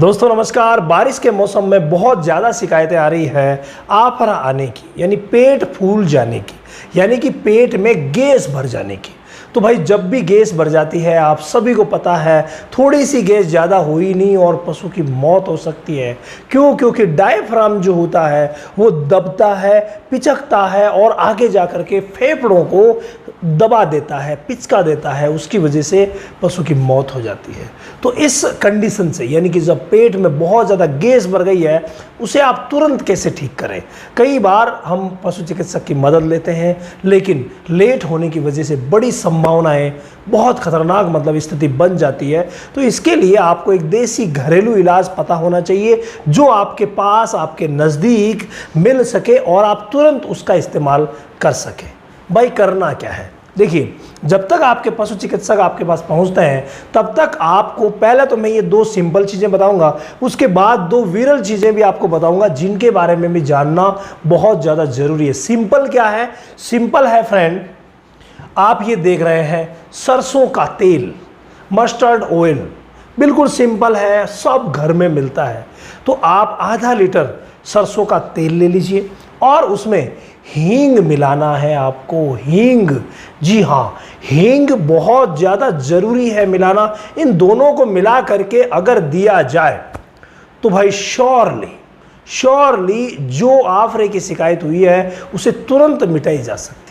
दोस्तों नमस्कार। बारिश के मौसम में बहुत ज़्यादा शिकायतें आ रही है आफरा आने की, यानी पेट फूल जाने की, यानी कि पेट में गैस भर जाने की। तो भाई जब भी गैस भर जाती है, आप सभी को पता है, थोड़ी सी गैस ज़्यादा हुई नहीं और पशु की मौत हो सकती है। क्यों? क्योंकि डायफ्राम जो होता है वो दबता है, पिचकता है और आगे जा कर के फेफड़ों को दबा देता है, पिचका देता है। उसकी वजह से पशु की मौत हो जाती है। तो इस कंडीशन से, यानी कि जब पेट में बहुत ज़्यादा गैस भर गई है, उसे आप तुरंत कैसे ठीक करें। कई बार हम पशु चिकित्सक की मदद लेते हैं, लेकिन लेट होने की वजह से बड़ी संभावनाएं, बहुत खतरनाक मतलब स्थिति बन जाती है। तो इसके लिए आपको एक देसी घरेलू इलाज पता होना चाहिए जो आपके पास, आपके नज़दीक मिल सके और आप तुरंत उसका इस्तेमाल कर सकें। भाई करना क्या है, देखिए, जब तक आपके पशु चिकित्सक आपके पास पहुंचते हैं तब तक आपको पहले तो मैं ये दो सिंपल चीज़ें बताऊंगा, उसके बाद दो विरल चीज़ें भी आपको बताऊंगा जिनके बारे में भी जानना बहुत ज़्यादा ज़रूरी है। सिंपल क्या है? सिंपल है फ्रेंड, आप ये देख रहे हैं सरसों का तेल, मस्टर्ड ऑयल, बिल्कुल सिंपल है, सब घर में मिलता है। तो आप आधा लीटर सरसों का तेल ले लीजिए और उसमें हींग मिलाना है आपको। हींग, जी हाँ, हींग बहुत ज़्यादा ज़रूरी है मिलाना। इन दोनों को मिला करके अगर दिया जाए तो भाई श्योरली जो आफरे की शिकायत हुई है उसे तुरंत मिटाई जा सकती है,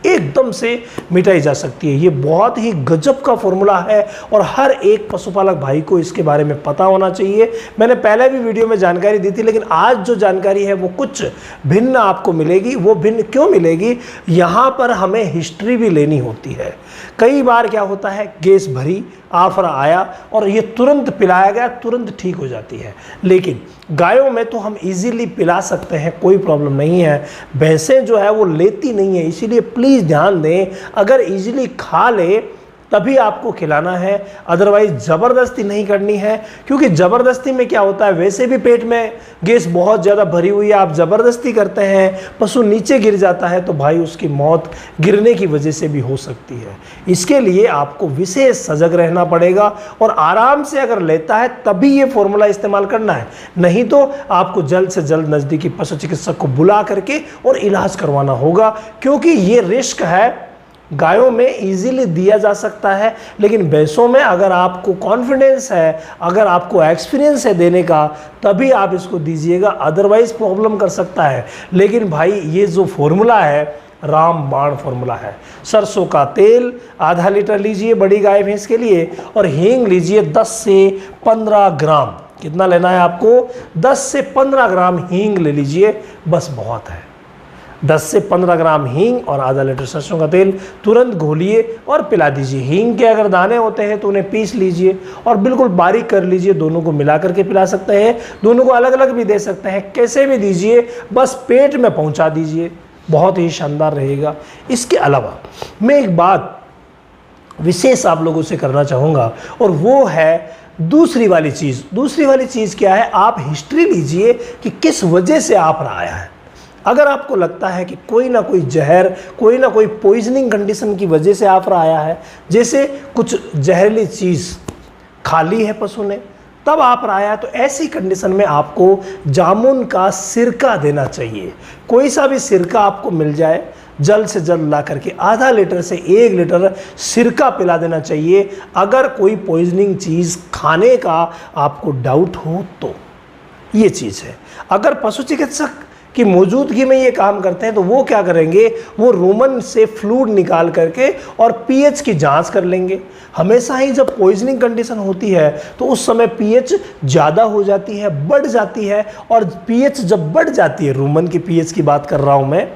एकदम से मिटाई जा सकती है। ये बहुत ही गजब का फॉर्मूला है और हर एक पशुपालक भाई को इसके बारे में पता होना चाहिए। मैंने पहले भी वीडियो में जानकारी दी थी, लेकिन आज जो जानकारी है वो कुछ भिन्न आपको मिलेगी। वो भिन्न क्यों मिलेगी? यहाँ पर हमें हिस्ट्री भी लेनी होती है। कई बार क्या होता है, गैस भरी, आफरा आया और ये तुरंत पिलाया गया, तुरंत ठीक हो जाती है। लेकिन गायों में तो हम इजीली पिला सकते हैं, कोई प्रॉब्लम नहीं है। भैंसें जो है वो लेती नहीं है, इसीलिए प्लीज़ ध्यान दें, अगर इजीली खा ले तभी आपको खिलाना है, अदरवाइज ज़बरदस्ती नहीं करनी है। क्योंकि ज़बरदस्ती में क्या होता है, वैसे भी पेट में गैस बहुत ज़्यादा भरी हुई है, आप ज़बरदस्ती करते हैं, पशु नीचे गिर जाता है तो भाई उसकी मौत गिरने की वजह से भी हो सकती है। इसके लिए आपको विशेष सजग रहना पड़ेगा और आराम से अगर लेता है तभी ये फॉर्मूला इस्तेमाल करना है, नहीं तो आपको जल्द से जल्द नज़दीकी पशु चिकित्सक को बुला करके और इलाज करवाना होगा। क्योंकि ये रिस्क है, गायों में इजीली दिया जा सकता है, लेकिन भैंसों में अगर आपको कॉन्फिडेंस है, अगर आपको एक्सपीरियंस है देने का, तभी आप इसको दीजिएगा, अदरवाइज प्रॉब्लम कर सकता है। लेकिन भाई ये जो फॉर्मूला है रामबाण फॉर्मूला है। सरसों का तेल आधा लीटर लीजिए बड़ी गाय भैंस के लिए, और हींग लीजिए 10 से 15 ग्राम। कितना लेना है आपको? 10 से 15 ग्राम हींग ले लीजिए, बस बहुत है। 10 से 15 ग्राम हींग और आधा लीटर सरसों का तेल तुरंत घोलिए और पिला दीजिए। हींग के अगर दाने होते हैं तो उन्हें पीस लीजिए और बिल्कुल बारीक कर लीजिए। दोनों को मिला करके पिला सकते हैं, दोनों को अलग अलग भी दे सकते हैं, कैसे भी दीजिए, बस पेट में पहुंचा दीजिए, बहुत ही शानदार रहेगा। इसके अलावा मैं एक बात विशेष आप लोगों से करना चाहूँगा और वो है दूसरी वाली चीज़ क्या है, आप हिस्ट्री लीजिए कि किस वजह से आफरा आया है। अगर आपको लगता है कि कोई ना कोई जहर, कोई ना कोई पॉइजनिंग कंडीशन की वजह से आफरा आया है, जैसे कुछ जहरीली चीज़ खा ली है पशु ने तब आफरा आया है, तो ऐसी कंडीशन में आपको जामुन का सिरका देना चाहिए। कोई सा भी सिरका आपको मिल जाए, जल्द से जल्द ला करके आधा लीटर से 1 लीटर सिरका पिला देना चाहिए। अगर कोई पॉइजनिंग चीज़ खाने का आपको डाउट हो तो ये चीज़ है। अगर पशु चिकित्सक की मौजूदगी में ये काम करते हैं तो वो क्या करेंगे, वो रूमन से फ्लूइड निकाल करके और पीएच की जांच कर लेंगे। हमेशा ही जब पॉइजनिंग कंडीशन होती है तो उस समय पीएच ज़्यादा हो जाती है, बढ़ जाती है, और पीएच जब बढ़ जाती है, रूमन की पीएच की बात कर रहा हूँ मैं,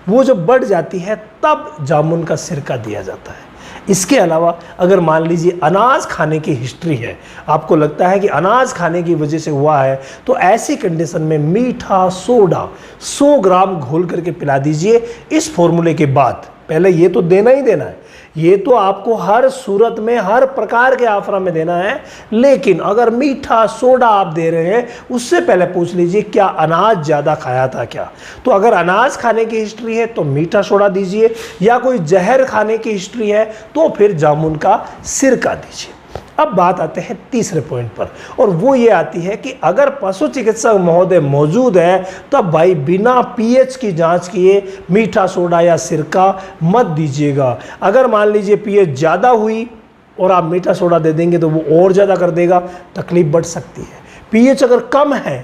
वो जब बढ़ जाती है तब जामुन का सिरका दिया जाता है। इसके अलावा अगर मान लीजिए अनाज खाने की हिस्ट्री है, आपको लगता है कि अनाज खाने की वजह से हुआ है, तो ऐसी कंडीशन में मीठा सोडा 100 ग्राम घोल करके पिला दीजिए। इस फॉर्मूले के बाद पहले ये तो देना ही देना है, ये तो आपको हर सूरत में, हर प्रकार के आफरा में देना है। लेकिन अगर मीठा सोडा आप दे रहे हैं, उससे पहले पूछ लीजिए क्या अनाज ज़्यादा खाया था क्या। तो अगर अनाज खाने की हिस्ट्री है तो मीठा सोडा दीजिए, या कोई जहर खाने की हिस्ट्री है तो फिर जामुन का सिरका दीजिए। अब बात आते हैं तीसरे पॉइंट पर, और वो ये आती है कि अगर पशु चिकित्सक महोदय मौजूद है तब भाई बिना पीएच की जांच किए मीठा सोडा या सिरका मत दीजिएगा। अगर मान लीजिए पीएच ज़्यादा हुई और आप मीठा सोडा दे देंगे तो वो और ज़्यादा कर देगा, तकलीफ बढ़ सकती है। पीएच अगर कम है,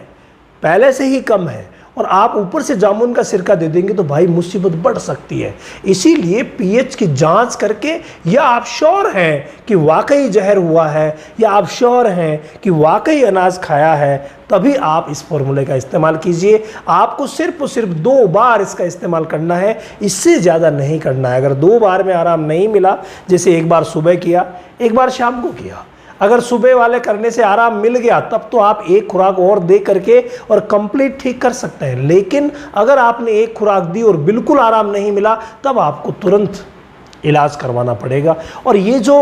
पहले से ही कम है, और आप ऊपर से जामुन का सिरका दे देंगे तो भाई मुसीबत बढ़ सकती है। इसीलिए पीएच की जांच करके, या आप श्योर हैं कि वाकई जहर हुआ है, या आप श्योर हैं कि वाकई अनाज खाया है, तभी आप इस फॉर्मूले का इस्तेमाल कीजिए। आपको सिर्फ और सिर्फ 2 बार इसका इस्तेमाल करना है, इससे ज़्यादा नहीं करना है। अगर 2 बार में आराम नहीं मिला, जैसे एक बार सुबह किया, एक बार शाम को किया, अगर सुबह वाले करने से आराम मिल गया तब तो आप एक खुराक और दे करके और कंप्लीट ठीक कर सकते हैं। लेकिन अगर आपने एक खुराक दी और बिल्कुल आराम नहीं मिला, तब आपको तुरंत इलाज करवाना पड़ेगा। और ये जो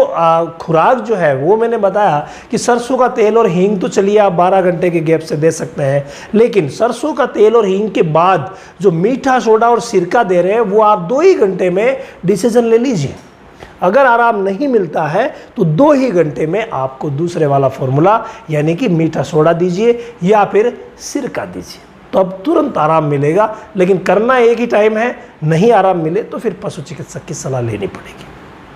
खुराक जो है वो मैंने बताया कि सरसों का तेल और हींग तो चलिए आप 12 घंटे के गैप से दे सकते हैं, लेकिन सरसों का तेल और हींग के बाद जो मीठा सोडा और सिरका दे रहे हैं वो आप 2 ही घंटे में डिसीजन ले लीजिए। अगर आराम नहीं मिलता है तो 2 ही घंटे में आपको दूसरे वाला फॉर्मूला यानी कि मीठा सोडा दीजिए या फिर सिरका दीजिए, तो अब तुरंत आराम मिलेगा। लेकिन करना एक ही टाइम है, नहीं आराम मिले तो फिर पशु चिकित्सक की सलाह लेनी पड़ेगी।